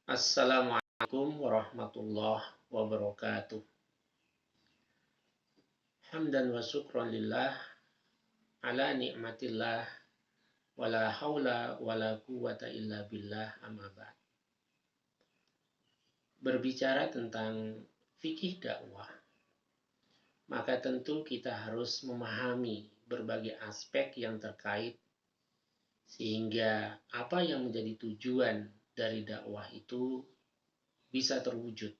Assalamualaikum warahmatullahi wabarakatuh. Hamdan wa syukran lillah ala ni'matillah wala haula wala quwata illa billah amma ba'd. Berbicara tentang fikih dakwah, maka tentu kita harus memahami berbagai aspek yang terkait sehingga apa yang menjadi tujuan dari dakwah itu bisa terwujud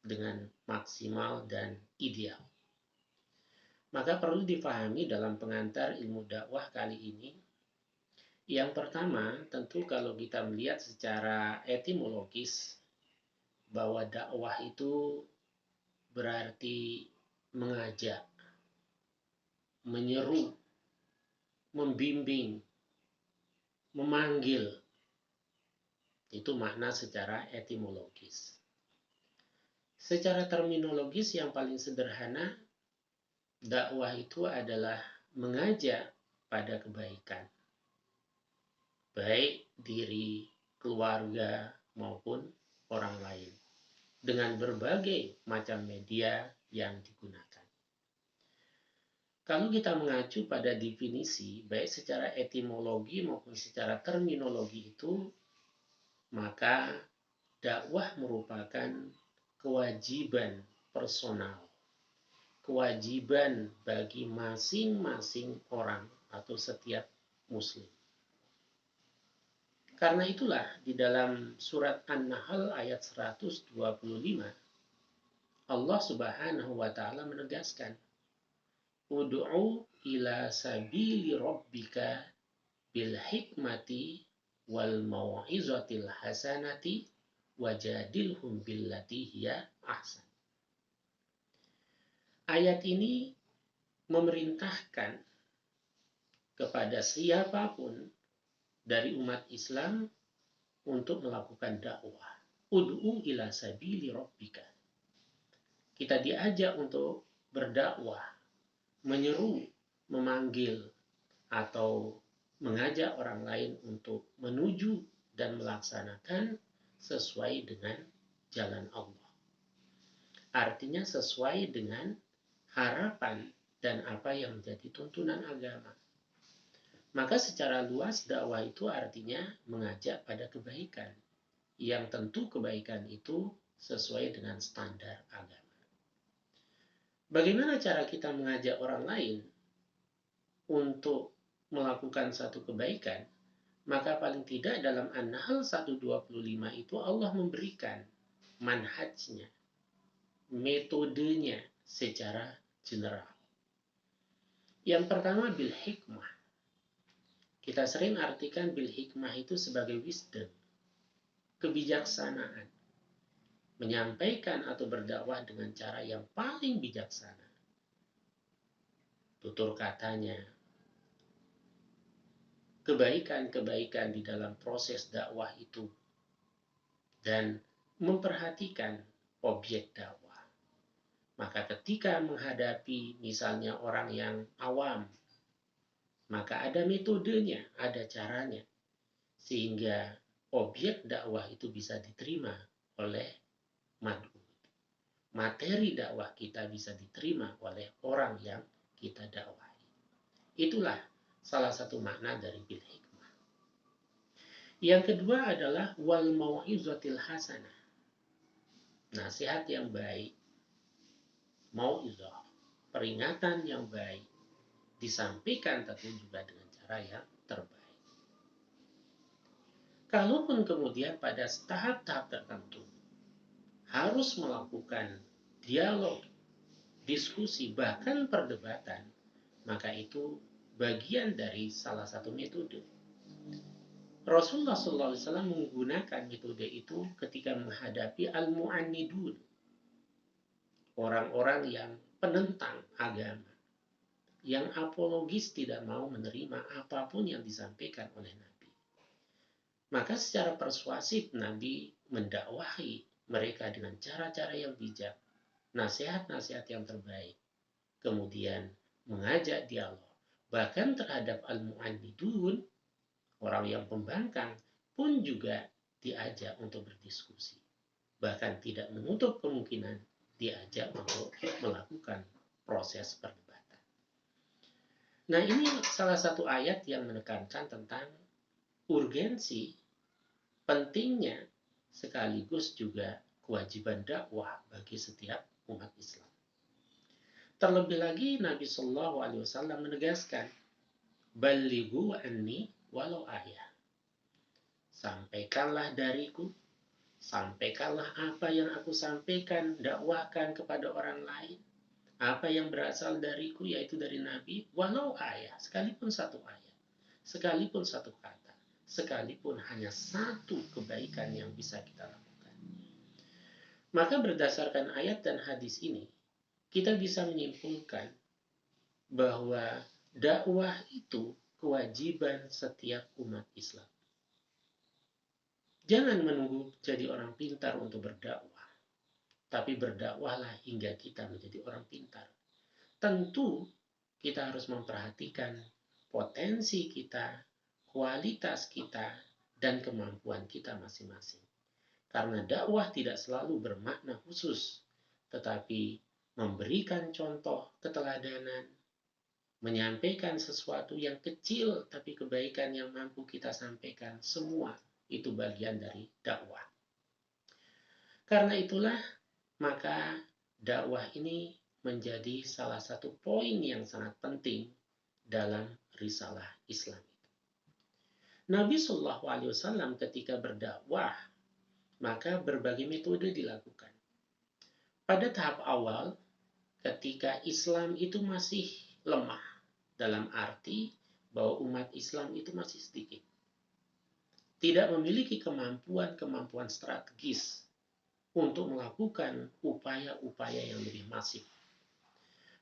dengan maksimal dan ideal. Maka perlu difahami dalam pengantar ilmu dakwah kali ini. Yang pertama, tentu kalau kita melihat secara etimologis bahwa dakwah itu berarti mengajak, menyeru, membimbing, memanggil. Itu makna secara etimologis. Secara terminologis yang paling sederhana, dakwah itu adalah mengajak pada kebaikan, baik diri, keluarga, maupun orang lain, dengan berbagai macam media yang digunakan. Kalau kita mengacu pada definisi, baik secara etimologi maupun secara terminologi itu, maka dakwah merupakan kewajiban personal, kewajiban bagi masing-masing orang atau setiap muslim. Karena itulah di dalam surat An-Nahl ayat 125 Allah Subhanahu wa taala menegaskan, ud'u ila sabili rabbika bil hikmati wal mau'izatil hasanati wajadilhum billati hiya ahsan. Ayat ini memerintahkan kepada siapapun dari umat Islam untuk melakukan dakwah. Ud'u ila sabili rabbika. Kita diajak untuk berdakwah, menyeru, memanggil, atau mengajak orang lain untuk menuju dan melaksanakan sesuai dengan jalan Allah. Artinya sesuai dengan harapan dan apa yang menjadi tuntunan agama. Maka secara luas dakwah itu artinya mengajak pada kebaikan, yang tentu kebaikan itu sesuai dengan standar agama. Bagaimana cara kita mengajak orang lain untuk melakukan satu kebaikan? Maka paling tidak dalam An-Nahl 125 itu Allah memberikan manhajnya, metodenya secara general. Yang pertama bil hikmah. Kita sering artikan bil hikmah itu sebagai wisdom, kebijaksanaan. Menyampaikan atau berdakwah dengan cara yang paling bijaksana. Tutur katanya, kebaikan-kebaikan di dalam proses dakwah itu, dan memperhatikan objek dakwah. Maka ketika menghadapi misalnya orang yang awam, maka ada metodenya, ada caranya, sehingga objek dakwah itu bisa diterima oleh mad'u. Materi dakwah kita bisa diterima oleh orang yang kita dakwahi. Itulah salah satu makna dari bil hikmah. Yang kedua adalah wal mau'izatil hasanah. Nasihat yang baik, mau'izah, peringatan yang baik, disampaikan tentu juga dengan cara yang terbaik. Kalaupun kemudian pada tahap-tahap tertentu harus melakukan dialog, diskusi, bahkan perdebatan, maka itu bagian dari salah satu metode. Rasulullah SAW menggunakan metode itu ketika menghadapi al-mu'annidun, orang-orang yang penentang agama, yang apologis, tidak mau menerima apapun yang disampaikan oleh Nabi. Maka secara persuasif Nabi mendakwahi mereka dengan cara-cara yang bijak, nasihat-nasihat yang terbaik, kemudian mengajak dialog. Bahkan terhadap al-mu'annidun, orang yang pembangkang, pun juga diajak untuk berdiskusi. Bahkan tidak menutup kemungkinan diajak untuk melakukan proses perdebatan. Nah, ini salah satu ayat yang menekankan tentang urgensi, pentingnya, sekaligus juga kewajiban dakwah bagi setiap umat Islam. Terlebih lagi Nabi Shallallahu Alaihi Wasallam menegaskan, balighu anni walau ayah. Sampaikanlah dariku, sampaikanlah apa yang aku sampaikan, dakwahkan kepada orang lain. Apa yang berasal dariku, yaitu dari Nabi, walau ayat, sekalipun satu ayat, sekalipun satu kata, sekalipun hanya satu kebaikan yang bisa kita lakukan. Maka berdasarkan ayat dan hadis ini, kita bisa menyimpulkan bahwa dakwah itu kewajiban setiap umat Islam. Jangan menunggu jadi orang pintar untuk berdakwah, tapi berdakwahlah hingga kita menjadi orang pintar. Tentu kita harus memperhatikan potensi kita, kualitas kita, dan kemampuan kita masing-masing. Karena dakwah tidak selalu bermakna khusus, tetapi memberikan contoh keteladanan, menyampaikan sesuatu yang kecil tapi kebaikan yang mampu kita sampaikan, semua itu bagian dari dakwah. Karena itulah maka dakwah ini menjadi salah satu poin yang sangat penting dalam risalah Islam. Nabi Shallallahu Alaihi Wasallam ketika berdakwah, maka berbagai metode dilakukan. Pada tahap awal, ketika Islam itu masih lemah, dalam arti bahwa umat Islam itu masih sedikit, tidak memiliki kemampuan strategis untuk melakukan upaya-upaya yang lebih masif.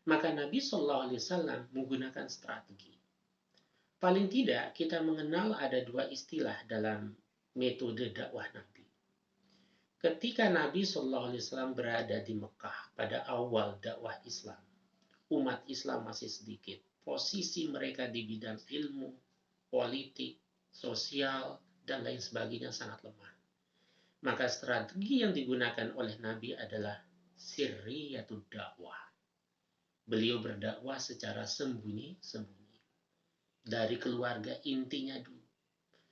Maka Nabi Shallallahu Alaihi Wasallam menggunakan strategi. Paling tidak kita mengenal ada dua istilah dalam metode dakwah Nabi. Ketika Nabi Shallallahu Alaihi Wasallam berada di Mekah pada awal dakwah Islam, umat Islam masih sedikit. Posisi mereka di bidang ilmu, politik, sosial, dan lain sebagainya sangat lemah. Maka strategi yang digunakan oleh Nabi adalah sirriyatud dakwah. Beliau berdakwah secara sembunyi-sembunyi. Dari keluarga intinya dulu.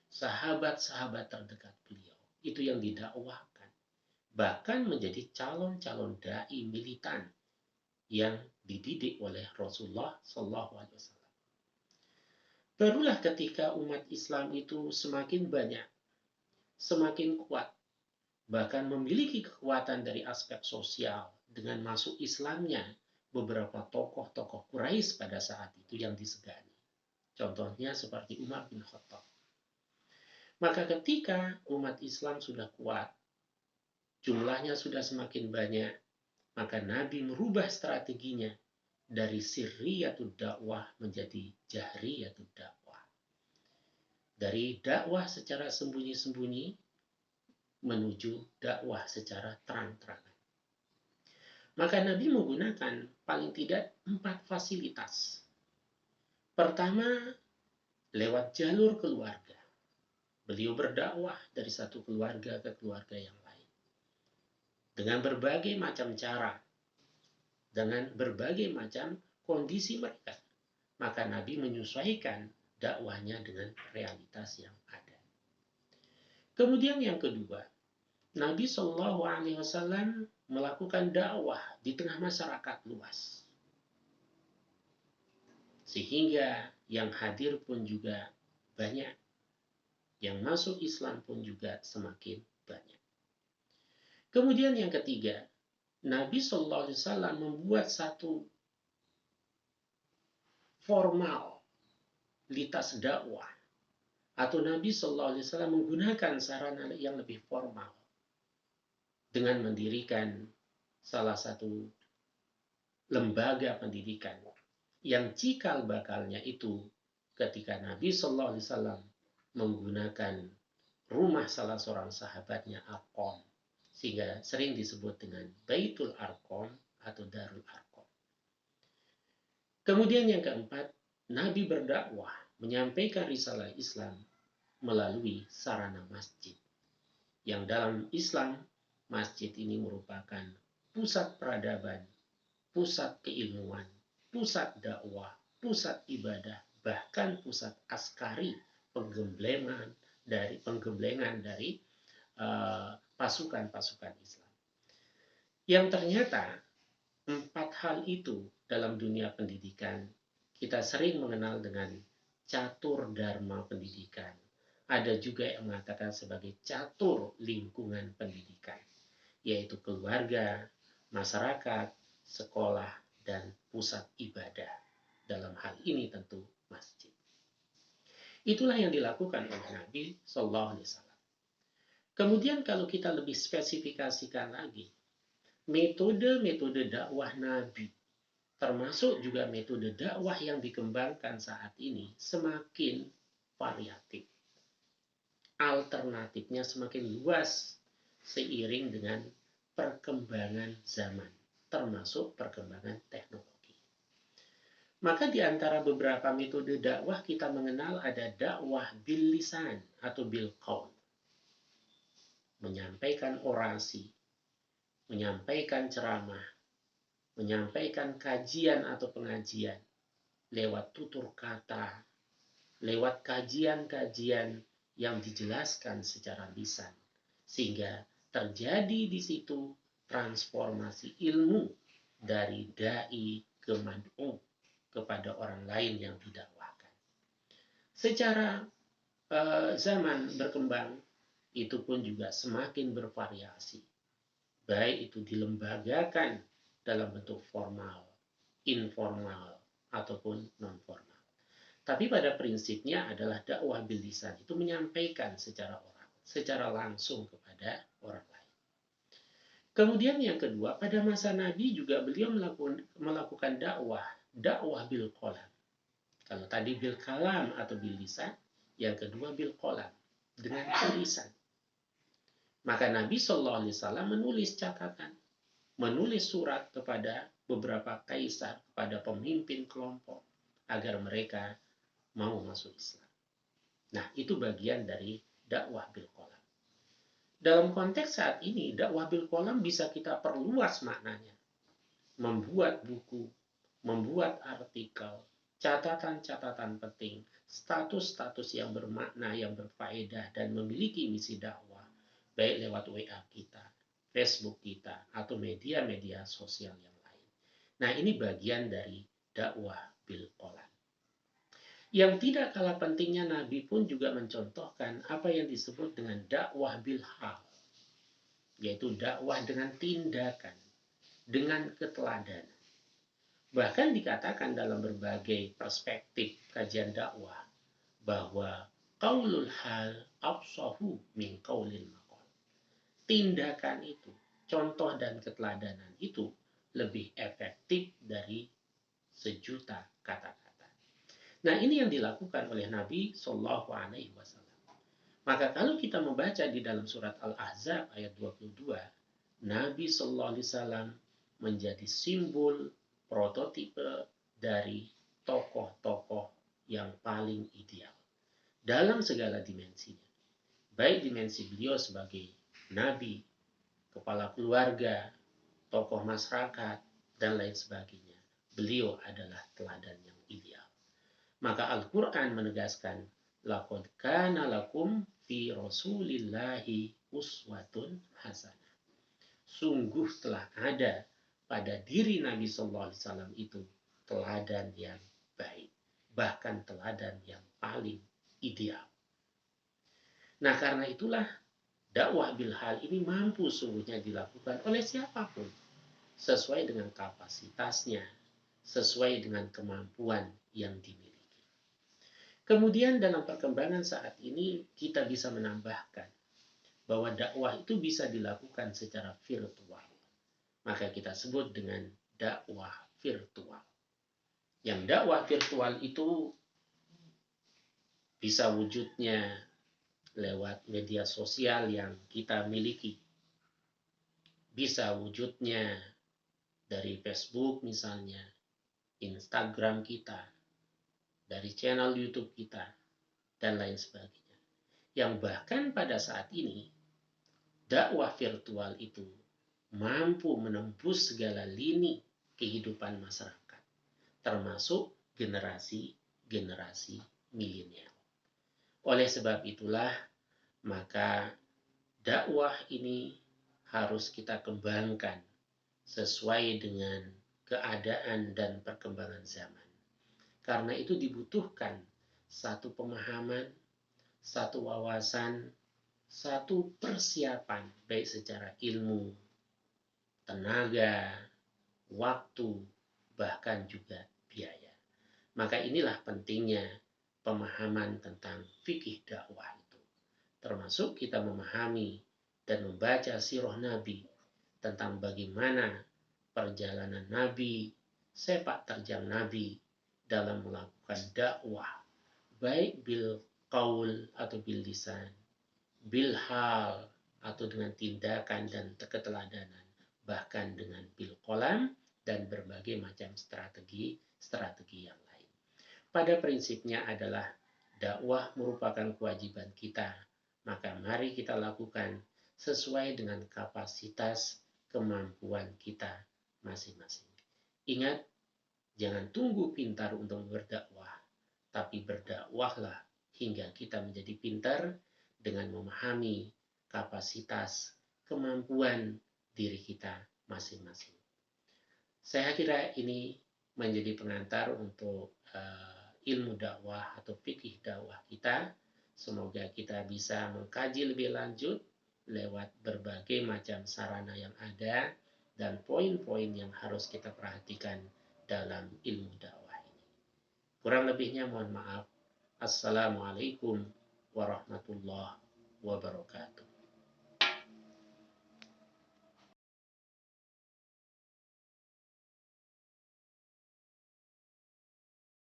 Sahabat-sahabat terdekat beliau. Itu yang didakwahkan. Bahkan menjadi calon-calon dai militan yang dididik oleh Rasulullah SAW. Barulah ketika umat Islam itu semakin banyak, semakin kuat, bahkan memiliki kekuatan dari aspek sosial dengan masuk Islamnya beberapa tokoh-tokoh Quraisy pada saat itu yang disegani. Contohnya seperti Umar bin Khattab. Maka ketika umat Islam sudah kuat, jumlahnya sudah semakin banyak, maka Nabi merubah strateginya dari sirriyatud dakwah menjadi jahriyatud dakwah. Dari dakwah secara sembunyi-sembunyi menuju dakwah secara terang-terangan. Maka Nabi menggunakan paling tidak 4 fasilitas. Pertama, lewat jalur keluarga. Beliau berdakwah dari satu keluarga ke keluarga yang lain. Dengan berbagai macam cara, dengan berbagai macam kondisi mereka. Maka Nabi menyesuaikan dakwahnya dengan realitas yang ada. Kemudian yang kedua, Nabi Shallallahu Alaihi Wasallam melakukan dakwah di tengah masyarakat luas, sehingga yang hadir pun juga banyak, yang masuk Islam pun juga semakin banyak. Kemudian yang ketiga, Nabi Shallallahu Alaihi Wasallam membuat satu formalitas dakwah, atau Nabi Shallallahu Alaihi Wasallam menggunakan sarana yang lebih formal dengan mendirikan salah satu lembaga pendidikan yang cikal bakalnya itu ketika Nabi Shallallahu Alaihi Wasallam menggunakan rumah salah seorang sahabatnya Arqam, sehingga sering disebut dengan Baitul Arqam atau Darul Arqam. Kemudian yang keempat, Nabi berdakwah menyampaikan risalah Islam melalui sarana masjid. yang dalam Islam masjid ini merupakan pusat peradaban, pusat keilmuan, pusat dakwah, pusat ibadah, bahkan pusat askari, penggemblengan dari pasukan-pasukan Islam. Yang ternyata empat hal itu dalam dunia pendidikan kita sering mengenal dengan catur dharma pendidikan. Ada juga yang mengatakan sebagai catur lingkungan pendidikan, yaitu keluarga, masyarakat, sekolah, dan pusat ibadah. Dalam hal ini tentu masjid. Itulah yang dilakukan oleh Nabi Shallallahu Alaihi Wasallam. Kemudian kalau kita lebih spesifikasikan lagi, metode-metode dakwah Nabi, termasuk juga metode dakwah yang dikembangkan saat ini, semakin variatif. Alternatifnya semakin luas seiring dengan perkembangan zaman, termasuk perkembangan teknologi. Maka di antara beberapa metode dakwah kita mengenal ada dakwah bil lisan atau bil qaul. Menyampaikan orasi, menyampaikan ceramah, menyampaikan kajian atau pengajian lewat tutur kata, lewat kajian-kajian yang dijelaskan secara lisan, sehingga terjadi di situ transformasi ilmu dari dai ke mad'u kepada orang lain yang didakwahkan. Secara zaman berkembang, itu pun juga semakin bervariasi. Baik itu dilembagakan dalam bentuk formal, informal, ataupun non-formal. Tapi pada prinsipnya adalah dakwah bil lisan itu menyampaikan secara langsung kepada orang lain. Kemudian yang kedua, pada masa Nabi juga beliau melakukan dakwah bil qalam. Kalau tadi bil kalam atau bil lisan, yang kedua bil qalam, dengan tulisan. Maka Nabi Shallallahu Alaihi Wasallam menulis catatan, menulis surat kepada beberapa kaisar, kepada pemimpin kelompok, agar mereka mau masuk Islam. Nah, itu bagian dari dakwah bil qalam. Dalam konteks saat ini, dakwah bil qalam bisa kita perluas maknanya. Membuat buku, membuat artikel, catatan-catatan penting, status-status yang bermakna, yang berfaedah, dan memiliki misi dakwah, baik lewat WA kita, Facebook kita, atau media-media sosial yang lain. Nah, ini bagian dari dakwah bil qalam. Yang tidak kalah pentingnya, Nabi pun juga mencontohkan apa yang disebut dengan dakwah bil hal, yaitu dakwah dengan tindakan, dengan keteladanan. Bahkan dikatakan dalam berbagai perspektif kajian dakwah bahwa qaulul hal afsahu min qaulil maqal. Tindakan itu, contoh dan keteladanan itu lebih efektif dari sejuta kata-kata. Nah, ini yang dilakukan oleh Nabi Shallallahu Alaihi Wasallam. Maka kalau kita membaca di dalam surat Al-Ahzab ayat 22, Nabi Shallallahu Alaihi Wasallam menjadi simbol prototipe dari tokoh-tokoh yang paling ideal dalam segala dimensinya. Baik dimensi beliau sebagai Nabi, kepala keluarga, tokoh masyarakat, dan lain sebagainya. Beliau adalah teladan yang ideal. Maka Al-Quran menegaskan, laqad kana lakum fi rasulillahi uswatun hasanah. Sungguh telah ada pada diri Nabi Sallallahu Alaihi Wasallam itu teladan yang baik, bahkan teladan yang paling ideal. Nah, karena itulah dakwah bil hal ini mampu sungguhnya dilakukan oleh siapapun, sesuai dengan kapasitasnya, sesuai dengan kemampuan yang dimiliki. Kemudian dalam perkembangan saat ini kita bisa menambahkan bahwa dakwah itu bisa dilakukan secara virtual. Maka kita sebut dengan dakwah virtual. Yang dakwah virtual itu bisa wujudnya lewat media sosial yang kita miliki. Bisa wujudnya dari Facebook misalnya, Instagram kita, dari channel YouTube kita, dan lain sebagainya. Yang bahkan pada saat ini dakwah virtual itu mampu menembus segala lini kehidupan masyarakat, termasuk generasi-generasi milenial. Oleh sebab itulah, maka dakwah ini harus kita kembangkan sesuai dengan keadaan dan perkembangan zaman. Karena itu dibutuhkan satu pemahaman, satu wawasan, satu persiapan, baik secara ilmu, tenaga, waktu, bahkan juga biaya. Maka inilah pentingnya pemahaman tentang fikih dakwah itu. Termasuk kita memahami dan membaca sirah Nabi tentang bagaimana perjalanan Nabi, sepak terjang Nabi dalam melakukan dakwah, baik bil qaul atau bil lisan, bil hal atau dengan tindakan dan keteladanan, bahkan dengan bil qalam dan berbagai macam strategi yang lain. Pada prinsipnya adalah dakwah merupakan kewajiban kita, maka mari kita lakukan sesuai dengan kapasitas kemampuan kita masing-masing. Ingat, jangan tunggu pintar untuk berdakwah, tapi berdakwahlah hingga kita menjadi pintar dengan memahami kapasitas kemampuan diri kita masing-masing. Saya kira ini menjadi pengantar untuk ilmu dakwah atau fikih dakwah kita. Semoga kita bisa mengkaji lebih lanjut lewat berbagai macam sarana yang ada dan poin-poin yang harus kita perhatikan dalam ilmu dakwah ini. Kurang lebihnya mohon maaf. Assalamualaikum warahmatullahi wabarakatuh.